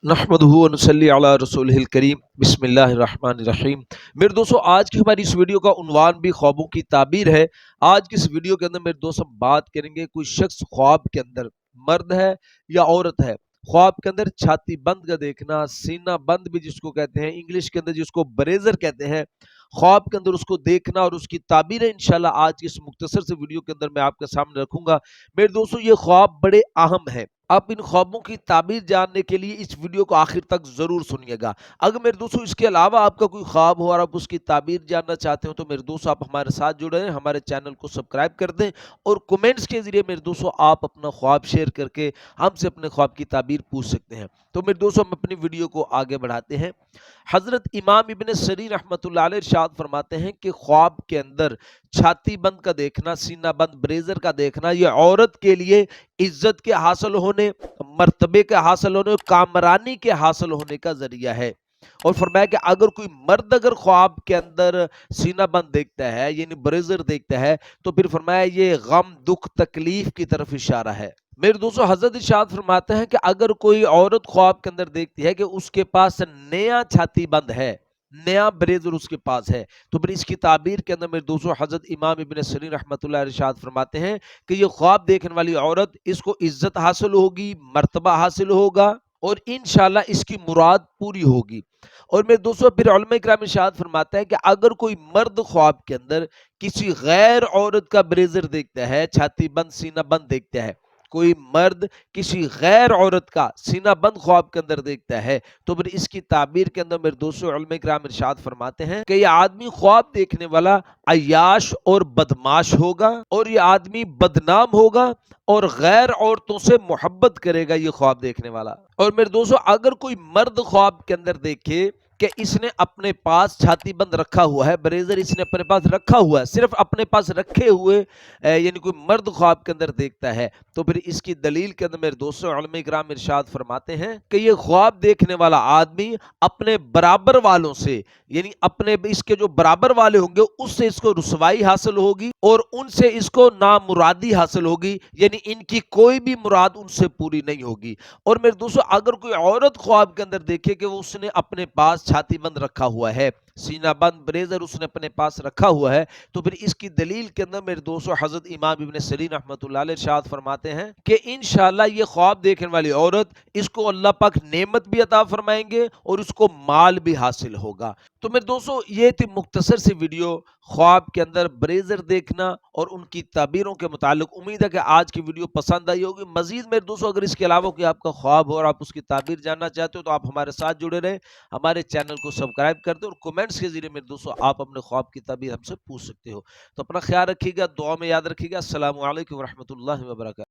نحمدہ و نصلی علی رسولہ الکریم بسم اللہ الرحمن الرحیم۔ میرے دوستو، آج کی ہماری اس ویڈیو کا عنوان بھی خوابوں کی تعبیر ہے۔ آج کی اس ویڈیو کے اندر میرے دوست ہم بات کریں گے، کوئی شخص خواب کے اندر مرد ہے یا عورت ہے، خواب کے اندر چھاتی بند کا دیکھنا، سینہ بند بھی جس کو کہتے ہیں، انگلش کے اندر جس کو بریزر کہتے ہیں، خواب کے اندر اس کو دیکھنا اور اس کی تعبیریں انشاءاللہ آج کی اس مختصر سے ویڈیو کے اندر میں آپ کے سامنے رکھوں گا۔ میرے دوستو، یہ خواب بڑے اہم ہیں۔ آپ ان خوابوں کی تعبیر جاننے کے لیے اس ویڈیو کو آخر تک ضرور سنیے گا۔ اگر میرے دوستو اس کے علاوہ آپ کا کوئی خواب ہو اور آپ اس کی تعبیر جاننا چاہتے ہو تو میرے دوستو آپ ہمارے ساتھ جڑے ہیں، ہمارے چینل کو سبسکرائب کر دیں اور کومنٹس کے ذریعے میرے دوستو آپ اپنا خواب شیئر کر کے ہم سے اپنے خواب کی تعبیر پوچھ سکتے ہیں۔ تو میرے دوستو ہم اپنی ویڈیو کو آگے بڑھاتے ہیں۔ حضرت امام ابن سیرین رحمۃ اللہ علیہ ارشاد فرماتے ہیں کہ خواب کے اندر چھاتی بند کا دیکھنا، سینہ بند بریزر کا دیکھنا، یہ عورت کے لیے عزت کے حاصل ہونے، مرتبے کے حاصل ہونے، کامرانی کے حاصل ہونے کا ذریعہ ہے۔ اور فرمایا کہ اگر کوئی مرد خواب کے اندر سینہ بند دیکھتا ہے یعنی بریزر دیکھتا ہے تو پھر فرمایا یہ غم، دکھ، تکلیف کی طرف اشارہ ہے۔ میرے دوستو حضرت ارشاد فرماتے ہیں کہ اگر کوئی عورت خواب کے اندر دیکھتی ہے کہ اس کے پاس نیا چھاتی بند ہے، نیا بریزر اس کے پاس ہے، تو پھر اس کی تعبیر کے اندر میرے دوستو حضرت امام ابن سیرین رحمۃ اللہ علیہ ارشاد فرماتے ہیں کہ یہ خواب دیکھنے والی عورت، اس کو عزت حاصل ہوگی، مرتبہ حاصل ہوگا اور انشاءاللہ اس کی مراد پوری ہوگی۔ اور میرے دوستو پھر علماء کرام ارشاد فرماتا ہے کہ اگر کوئی مرد خواب کے اندر کسی غیر عورت کا بریزر دیکھتا ہے، چھاتی بند سینہ بند دیکھتا ہے، کوئی مرد کسی غیر عورت کا سینہ بند خواب کے اندر دیکھتا ہے تو پھر اس کی تعبیر کے اندر میرے دوستو علماء کرام ارشاد فرماتے ہیں کہ یہ آدمی خواب دیکھنے والا عیاش اور بدماش ہوگا اور یہ آدمی بدنام ہوگا اور غیر عورتوں سے محبت کرے گا یہ خواب دیکھنے والا۔ اور میرے دوستو اگر کوئی مرد خواب کے اندر دیکھے کہ اس نے اپنے پاس چھاتی بند رکھا ہوا ہے، بریزر اس نے اپنے پاس رکھا ہوا ہے، صرف اپنے پاس رکھے ہوئے یعنی کوئی مرد خواب کے اندر دیکھتا ہے تو پھر اس کی دلیل کے اندر میرے دوستو علماء کرام ارشاد فرماتے ہیں کہ یہ خواب دیکھنے والا آدمی اپنے برابر والوں سے یعنی اپنے اس کے جو برابر والے ہوں گے اس سے اس کو رسوائی حاصل ہوگی اور ان سے اس کو نامرادی حاصل ہوگی، یعنی ان کی کوئی بھی مراد ان سے پوری نہیں ہوگی۔ اور میرے دوستو اگر کوئی عورت خواب کے اندر دیکھے کہ وہ اس نے اپنے پاس چھاتی بند رکھا ہوا ہے، سینہ بند بریزر اس نے اپنے پاس رکھا ہوا ہے، تو پھر اس کی دلیل کے اندر میرے دوستو حضرت امام ابن سیرین رحمۃ اللہ علیہ ارشاد فرماتے ہیں کہ انشاءاللہ یہ خواب دیکھنے والی عورت، اس کو اللہ پاک نعمت بھی عطا فرمائیں گے اور اس کو مال بھی حاصل ہوگا۔ تو میرے دوستو یہ تھی مختصر سی ویڈیو خواب کے اندر بریزر دیکھنا اور ان کی تعبیروں کے متعلق۔ امید ہے کہ آج کی ویڈیو پسند آئی ہوگی۔ مزید میرے دوستو اگر اس کے علاوہ کوئی آپ کا خواب ہو اور آپ اس کی تعبیر جاننا چاہتے ہو تو آپ ہمارے ساتھ جڑے رہیں، ہمارے چینل کو سبسکرائب کر دیں اور کومنٹس کے ذریعے میرے دوستو آپ اپنے خواب کی تعبیر ہم سے پوچھ سکتے ہو۔ تو اپنا خیال رکھیے گا، دعا میں یاد رکھیے گا۔ السلام علیکم ورحمۃ اللہ وبرکاتہ۔